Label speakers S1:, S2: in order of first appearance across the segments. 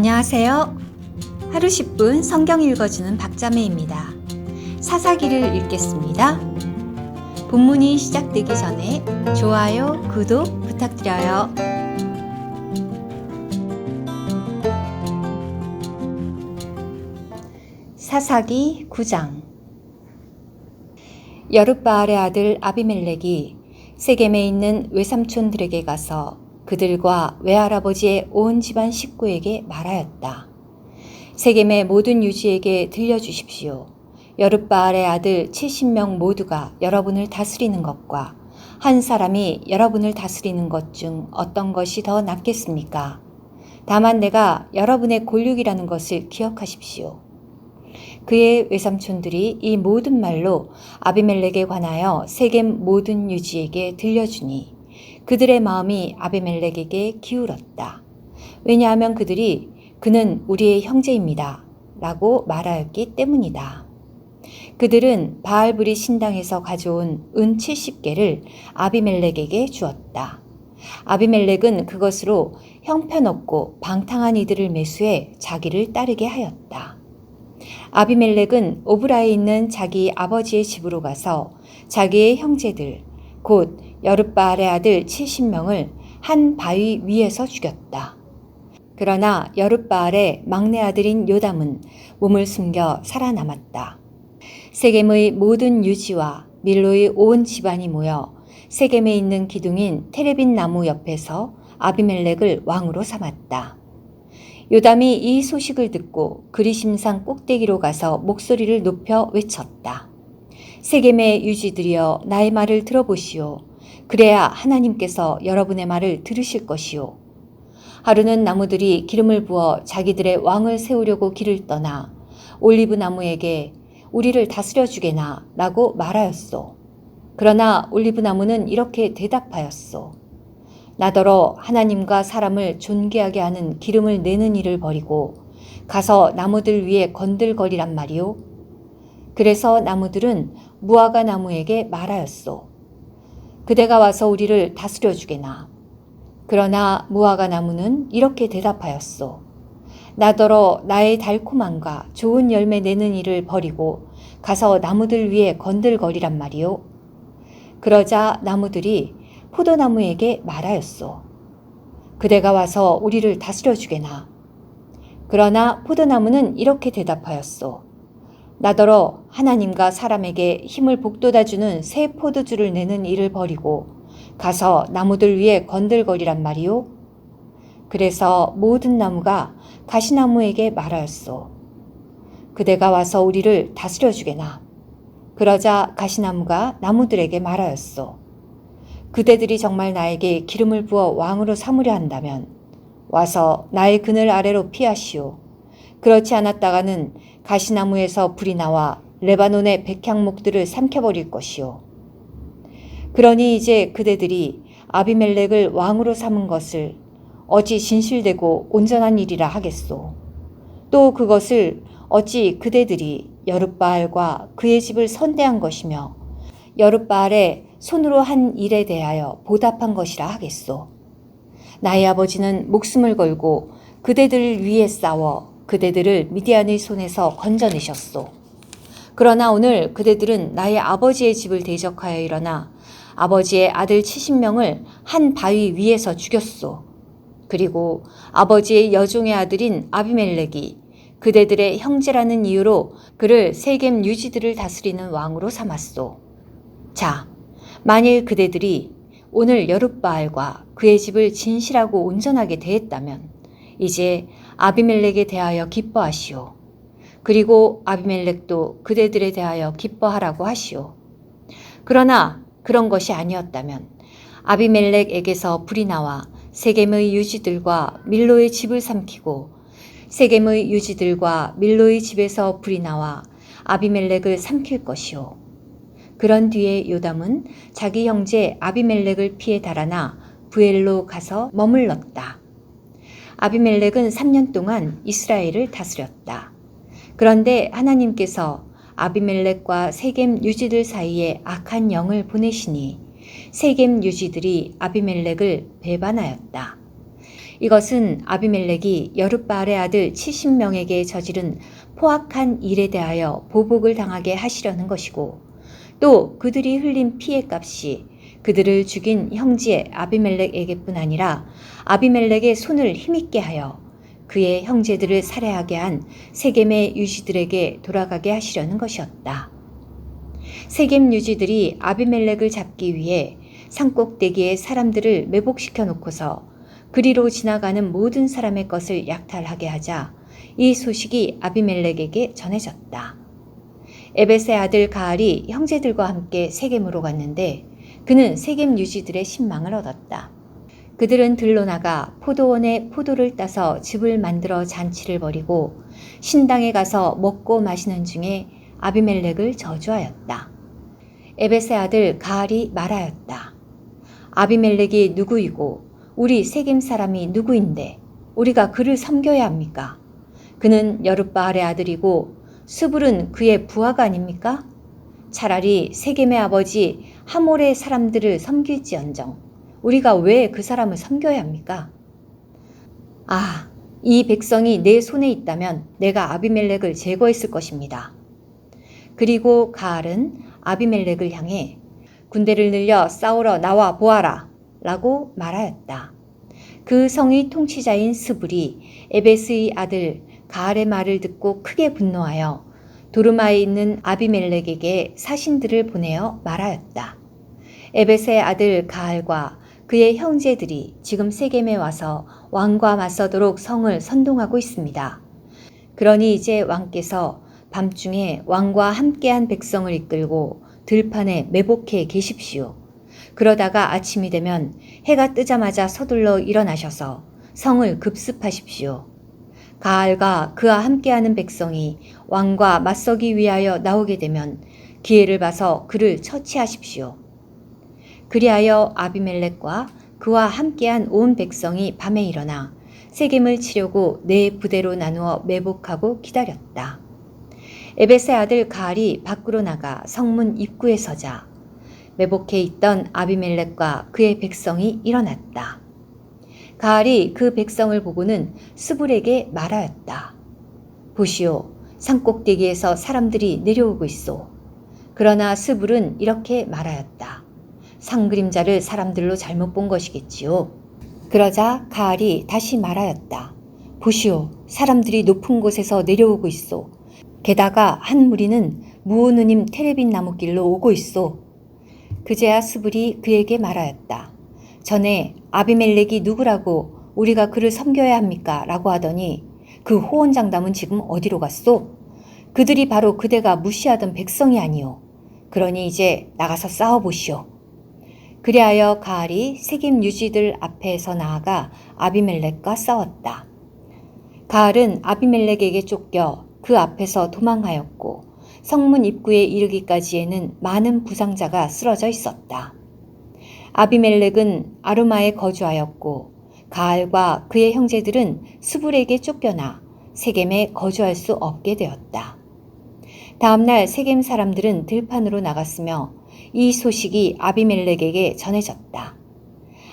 S1: 안녕하세요. 하루 10분 성경 읽어주는 박자매입니다. 사사기를 읽겠습니다. 본문이 시작되기 전에 좋아요, 구독 부탁드려요. 사사기 9장. 여룻바알의 아들 아비멜렉이 세겜에 있는 외삼촌들에게 가서 그들과 외할아버지의 온 집안 식구에게 말하였다. 세겜의 모든 유지에게 들려주십시오. 여룻바알의 아들 70명 모두가 여러분을 다스리는 것과 한 사람이 여러분을 다스리는 것 중 어떤 것이 더 낫겠습니까? 다만 내가 여러분의 골육이라는 것을 기억하십시오. 그의 외삼촌들이 이 모든 말로 아비멜렉에 관하여 세겜 모든 유지에게 들려주니 그들의 마음이 아비멜렉에게 기울었다. 왜냐하면 그들이 그는 우리의 형제입니다 라고 말하였기 때문이다. 그들은 바알브리 신당에서 가져온 은 70개를 아비멜렉에게 주었다. 아비멜렉은 그것으로 형편없고 방탕한 이들을 매수해 자기를 따르게 하였다. 아비멜렉은 오브라에 있는 자기 아버지의 집으로 가서 자기의 형제들 곧 여룻바알의 아들 70명을 한 바위 위에서 죽였다. 그러나 여룻바알의 막내 아들인 요담은 몸을 숨겨 살아남았다. 세겜의 모든 유지와 밀로의 온 집안이 모여 세겜에 있는 기둥인 테레빈 나무 옆에서 아비멜렉을 왕으로 삼았다. 요담이 이 소식을 듣고 그리심산 꼭대기로 가서 목소리를 높여 외쳤다. 세겜의 유지들이여 나의 말을 들어보시오. 그래야 하나님께서 여러분의 말을 들으실 것이오. 하루는 나무들이 기름을 부어 자기들의 왕을 세우려고 길을 떠나 올리브 나무에게 우리를 다스려 주게나 라고 말하였소. 그러나 올리브 나무는 이렇게 대답하였소. 나더러 하나님과 사람을 존귀하게 하는 기름을 내는 일을 버리고 가서 나무들 위에 건들거리란 말이오. 그래서 나무들은 무화과 나무에게 말하였소. 그대가 와서 우리를 다스려 주게나. 그러나 무화과 나무는 이렇게 대답하였소. 나더러 나의 달콤함과 좋은 열매 내는 일을 버리고 가서 나무들 위에 건들거리란 말이오. 그러자 나무들이 포도나무에게 말하였소. 그대가 와서 우리를 다스려 주게나. 그러나 포도나무는 이렇게 대답하였소. 나더러 하나님과 사람에게 힘을 북돋아주는 새 포도주를 내는 일을 버리고 가서 나무들 위에 건들거리란 말이오. 그래서 모든 나무가 가시나무에게 말하였소. 그대가 와서 우리를 다스려 주게나. 그러자 가시나무가 나무들에게 말하였소. 그대들이 정말 나에게 기름을 부어 왕으로 삼으려 한다면 와서 나의 그늘 아래로 피하시오. 그렇지 않았다가는 가시나무에서 불이 나와 레바논의 백향목들을 삼켜버릴 것이오. 그러니 이제 그대들이 아비멜렉을 왕으로 삼은 것을 어찌 진실되고 온전한 일이라 하겠소. 또 그것을 어찌 그대들이 여룻바알과 그의 집을 선대한 것이며 여룻바알의 손으로 한 일에 대하여 보답한 것이라 하겠소. 나의 아버지는 목숨을 걸고 그대들을 위해 싸워 그대들을 미디안의 손에서 건져내셨소. 그러나 오늘 그대들은 나의 아버지의 집을 대적하여 일어나 아버지의 아들 70명을 한 바위 위에서 죽였소. 그리고 아버지의 여종의 아들인 아비멜렉이 그대들의 형제라는 이유로 그를 세겜 유지들을 다스리는 왕으로 삼았소. 자, 만일 그대들이 오늘 여룻바알과 그의 집을 진실하고 온전하게 대했다면 이제 아비멜렉에 대하여 기뻐하시오. 그리고 아비멜렉도 그대들에 대하여 기뻐하라고 하시오. 그러나 그런 것이 아니었다면 아비멜렉에게서 불이 나와 세겜의 유지들과 밀로의 집을 삼키고 세겜의 유지들과 밀로의 집에서 불이 나와 아비멜렉을 삼킬 것이오. 그런 뒤에 요담은 자기 형제 아비멜렉을 피해 달아나 부엘로 가서 머물렀다. 아비멜렉은 3년 동안 이스라엘을 다스렸다. 그런데 하나님께서 아비멜렉과 세겜 유지들 사이에 악한 영을 보내시니 세겜 유지들이 아비멜렉을 배반하였다. 이것은 아비멜렉이 여룻바알의 아들 70명에게 저지른 포악한 일에 대하여 보복을 당하게 하시려는 것이고, 또 그들이 흘린 피해 값이 그들을 죽인 형제 아비멜렉에게뿐 아니라 아비멜렉의 손을 힘있게 하여 그의 형제들을 살해하게 한 세겜의 유지들에게 돌아가게 하시려는 것이었다. 세겜 유지들이 아비멜렉을 잡기 위해 산꼭대기에 사람들을 매복시켜 놓고서 그리로 지나가는 모든 사람의 것을 약탈하게 하자 이 소식이 아비멜렉에게 전해졌다. 에벳의 아들 가알이 형제들과 함께 세겜으로 갔는데 그는 세겜 유지들의 신망을 얻었다. 그들은 들로 나가 포도원에 포도를 따서 즙을 만들어 잔치를 벌이고 신당에 가서 먹고 마시는 중에 아비멜렉을 저주하였다. 에벳의 아들 가알이 말하였다. 아비멜렉이 누구이고 우리 세겜 사람이 누구인데 우리가 그를 섬겨야 합니까? 그는 여룻바알의 아들이고 수불은 그의 부하가 아닙니까? 차라리 세겜의 아버지 하몰의 사람들을 섬길지언정 우리가 왜 그 사람을 섬겨야 합니까? 아, 이 백성이 내 손에 있다면 내가 아비멜렉을 제거했을 것입니다. 그리고 가알은 아비멜렉을 향해 군대를 늘려 싸우러 나와 보아라 라고 말하였다. 그 성의 통치자인 스불이 에벳의 아들 가알의 말을 듣고 크게 분노하여 도르마에 있는 아비멜렉에게 사신들을 보내어 말하였다. 에벳의 아들 가알과 그의 형제들이 지금 세겜에 와서 왕과 맞서도록 성을 선동하고 있습니다. 그러니 이제 왕께서 밤중에 왕과 함께한 백성을 이끌고 들판에 매복해 계십시오. 그러다가 아침이 되면 해가 뜨자마자 서둘러 일어나셔서 성을 급습하십시오. 가알과 그와 함께하는 백성이 왕과 맞서기 위하여 나오게 되면 기회를 봐서 그를 처치하십시오. 그리하여 아비멜렉과 그와 함께한 온 백성이 밤에 일어나 세겜을 치려고 네 부대로 나누어 매복하고 기다렸다. 에벳의 아들 가알이 밖으로 나가 성문 입구에 서자 매복해 있던 아비멜렉과 그의 백성이 일어났다. 가알이 그 백성을 보고는 스불에게 말하였다. 보시오, 산꼭대기에서 사람들이 내려오고 있소. 그러나 스불은 이렇게 말하였다. 상그림자를 사람들로 잘못 본 것이겠지요. 그러자 가알이 다시 말하였다. 보시오, 사람들이 높은 곳에서 내려오고 있소. 게다가 한 무리는 무오느님 테레빈 나무길로 오고 있소. 그제야 스불이 그에게 말하였다. 전에 아비멜렉이 누구라고 우리가 그를 섬겨야 합니까? 라고 하더니 그 호언장담은 지금 어디로 갔소? 그들이 바로 그대가 무시하던 백성이 아니오. 그러니 이제 나가서 싸워보시오. 그리하여 가알이 세겜 유지들 앞에서 나아가 아비멜렉과 싸웠다. 가알은 아비멜렉에게 쫓겨 그 앞에서 도망하였고 성문 입구에 이르기까지에는 많은 부상자가 쓰러져 있었다. 아비멜렉은 아르마에 거주하였고 가알과 그의 형제들은 스불에게 쫓겨나 세겜에 거주할 수 없게 되었다. 다음날 세겜 사람들은 들판으로 나갔으며 이 소식이 아비멜렉에게 전해졌다.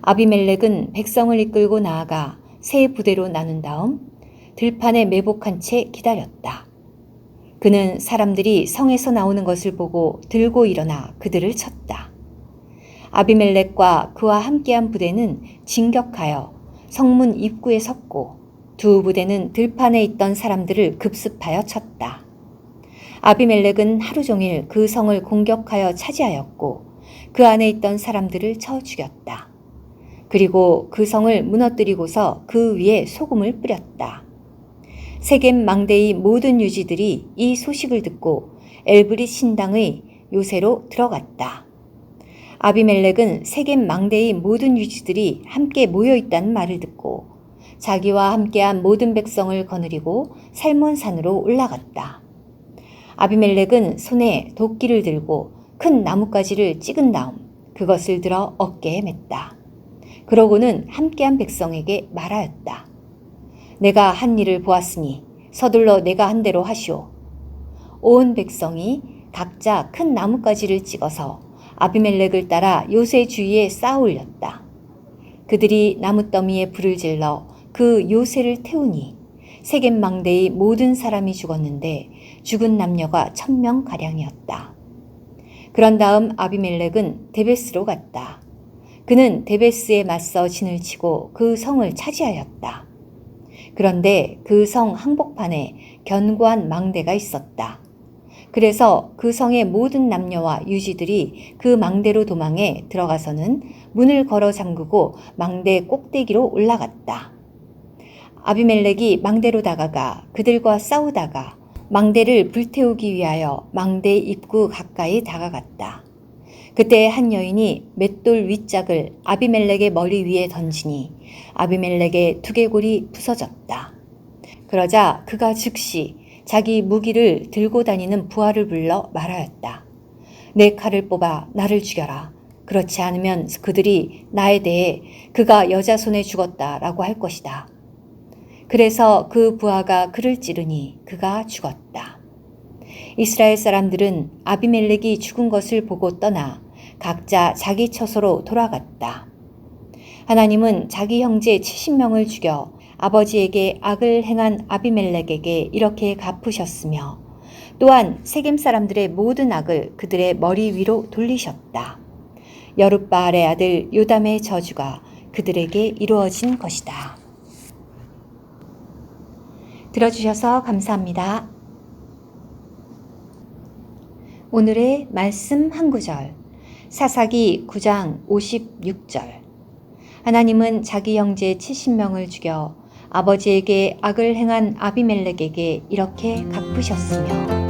S1: 아비멜렉은 백성을 이끌고 나아가 세 부대로 나눈 다음 들판에 매복한 채 기다렸다. 그는 사람들이 성에서 나오는 것을 보고 들고 일어나 그들을 쳤다. 아비멜렉과 그와 함께한 부대는 진격하여 성문 입구에 섰고 두 부대는 들판에 있던 사람들을 급습하여 쳤다. 아비멜렉은 하루 종일 그 성을 공격하여 차지하였고 그 안에 있던 사람들을 쳐 죽였다. 그리고 그 성을 무너뜨리고서 그 위에 소금을 뿌렸다. 세겜 망대의 모든 유지들이 이 소식을 듣고 엘브릿 신당의 요새로 들어갔다. 아비멜렉은 세겜 망대의 모든 유지들이 함께 모여있다는 말을 듣고 자기와 함께한 모든 백성을 거느리고 살몬산으로 올라갔다. 아비멜렉은 손에 도끼를 들고 큰 나뭇가지를 찍은 다음 그것을 들어 어깨에 맸다. 그러고는 함께한 백성에게 말하였다. 내가 한 일을 보았으니 서둘러 내가 한 대로 하시오. 온 백성이 각자 큰 나뭇가지를 찍어서 아비멜렉을 따라 요새 주위에 쌓아 올렸다. 그들이 나뭇더미에 불을 질러 그 요새를 태우니 세겜 망대의 모든 사람이 죽었는데 죽은 남녀가 1000명가량이었다. 그런 다음 아비멜렉은 데베스로 갔다. 그는 데베스에 맞서 진을 치고 그 성을 차지하였다. 그런데 그 성 항복판에 견고한 망대가 있었다. 그래서 그 성의 모든 남녀와 유지들이 그 망대로 도망해 들어가서는 문을 걸어 잠그고 망대 꼭대기로 올라갔다. 아비멜렉이 망대로 다가가 그들과 싸우다가 망대를 불태우기 위하여 망대 입구 가까이 다가갔다. 그때 한 여인이 맷돌 윗짝을 아비멜렉의 머리 위에 던지니 아비멜렉의 두개골이 부서졌다. 그러자 그가 즉시 자기 무기를 들고 다니는 부하를 불러 말하였다. 내 칼을 뽑아 나를 죽여라. 그렇지 않으면 그들이 나에 대해 그가 여자 손에 죽었다라고 할 것이다. 그래서 그 부하가 그를 찌르니 그가 죽었다. 이스라엘 사람들은 아비멜렉이 죽은 것을 보고 떠나 각자 자기 처소로 돌아갔다. 하나님은 자기 형제 70명을 죽여 아버지에게 악을 행한 아비멜렉에게 이렇게 갚으셨으며 또한 세겜 사람들의 모든 악을 그들의 머리 위로 돌리셨다. 여룻바알의 아들 요담의 저주가 그들에게 이루어진 것이다. 들어주셔서 감사합니다. 오늘의 말씀 한 구절, 사사기 9장 56절. 하나님은 자기 형제 70명을 죽여 아버지에게 악을 행한 아비멜렉에게 이렇게 갚으셨으며